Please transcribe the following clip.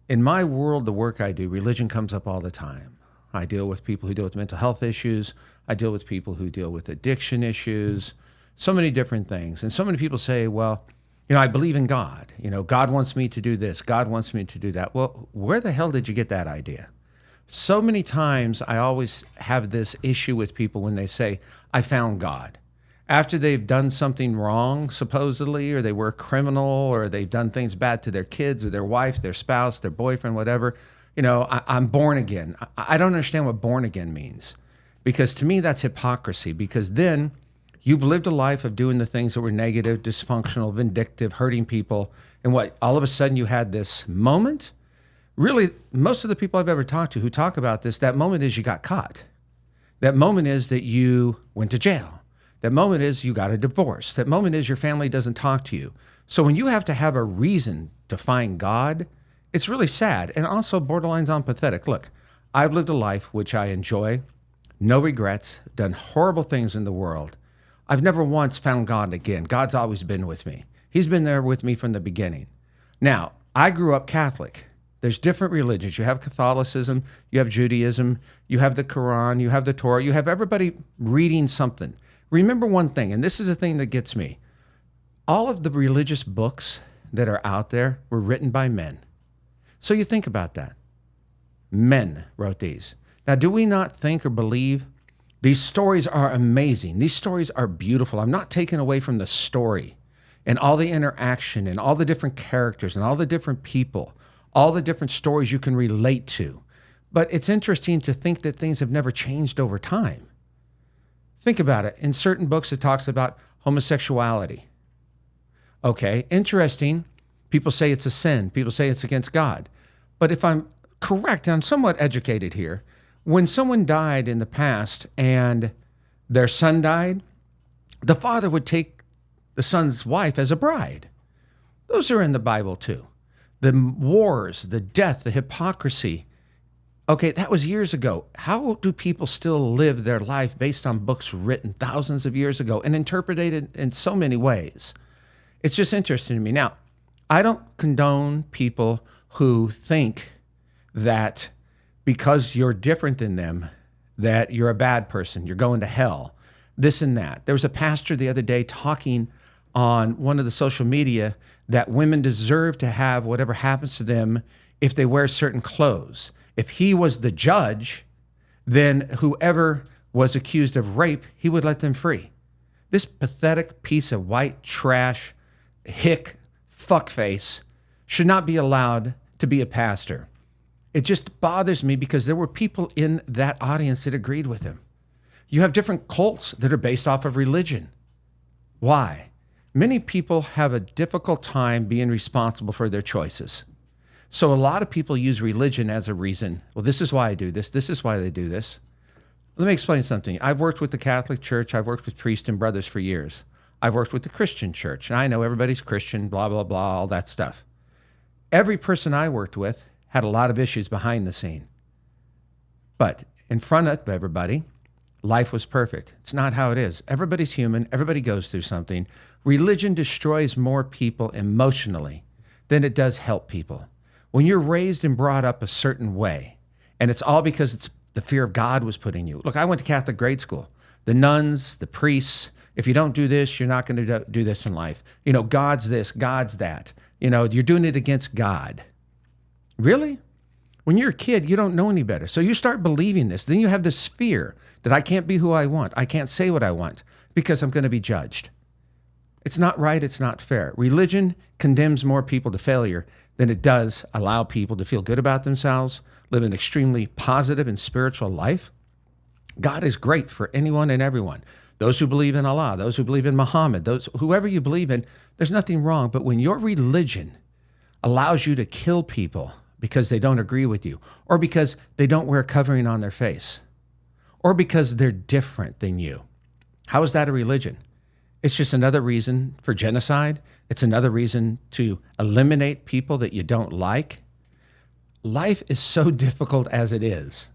In my world, the work I do, religion comes up all the time. I deal with people who deal with mental health issues. I deal with people who deal with addiction issues, so many different things. And so many people say, well, I believe in God. God wants me to do this. God wants me to do that. Well, where the hell did you get that idea? So many times I always have this issue with people when they say, I found God. After they've done something wrong, supposedly, or they were a criminal, or they've done things bad to their kids or their wife, their spouse, their boyfriend, whatever, I'm born again. I don't understand what born again means, because to me that's hypocrisy, because then you've lived a life of doing the things that were negative, dysfunctional, vindictive, hurting people, and all of a sudden you had this moment. Really, most of the people I've ever talked to who talk about this, that moment is you got caught. That moment is that you went to jail. That moment is you got a divorce. That moment is your family doesn't talk to you. So when you have to have a reason to find God, it's really sad and also borderlines on pathetic. Look, I've lived a life which I enjoy, no regrets, done horrible things in the world. I've never once found God again. God's always been with me. He's been there with me from the beginning. Now, I grew up Catholic. There's different religions. You have Catholicism, you have Judaism, you have the Quran, you have the Torah, you have everybody reading something. Remember one thing, and this is the thing that gets me. All of the religious books that are out there were written by men. So you think about that. Men wrote these. Now, do we not think or believe these stories are amazing? These stories are beautiful. I'm not taking away from the story and all the interaction and all the different characters and all the different people, all the different stories you can relate to. But it's interesting to think that things have never changed over time. Think about it. In certain books, it talks about homosexuality. Okay, interesting. People say it's a sin. People say it's against God. But if I'm correct, and I'm somewhat educated here, when someone died in the past and their son died, the father would take the son's wife as a bride. Those are in the Bible too. The wars, the death, the hypocrisy. Okay, that was years ago. How do people still live their life based on books written thousands of years ago and interpreted in so many ways? It's just interesting to me. Now, I don't condone people who think that because you're different than them, that you're a bad person, you're going to hell, this and that. There was a pastor the other day talking on one of the social media that women deserve to have whatever happens to them if they wear certain clothes. If he was the judge, then whoever was accused of rape, he would let them free. This pathetic piece of white trash, hick, fuckface should not be allowed to be a pastor. It just bothers me because there were people in that audience that agreed with him. You have different cults that are based off of religion. Why? Many people have a difficult time being responsible for their choices. So a lot of people use religion as a reason. Well, this is why I do this. This is why they do this. Let me explain something. I've worked with the Catholic Church. I've worked with priests and brothers for years. I've worked with the Christian church. And I know everybody's Christian, blah, blah, blah, all that stuff. Every person I worked with had a lot of issues behind the scene. But in front of everybody, life was perfect. It's not how it is. Everybody's human. Everybody goes through something. Religion destroys more people emotionally than it does help people. When you're raised and brought up a certain way, and it's all because it's the fear of God was put in you. Look, I went to Catholic grade school. The nuns, the priests, if you don't do this, you're not going to do this in life. God's this, God's that. You're doing it against God. Really? When you're a kid, you don't know any better. So you start believing this. Then you have this fear that I can't be who I want. I can't say what I want because I'm going to be judged. It's not right. It's not fair. Religion condemns more people to failure than it does allow people to feel good about themselves, live an extremely positive and spiritual life. God is great for anyone and everyone. Those who believe in Allah, those who believe in Muhammad, whoever you believe in, there's nothing wrong. But when your religion allows you to kill people because they don't agree with you, or because they don't wear a covering on their face, or because they're different than you, how is that a religion? It's just another reason for genocide. It's another reason to eliminate people that you don't like. Life is so difficult as it is.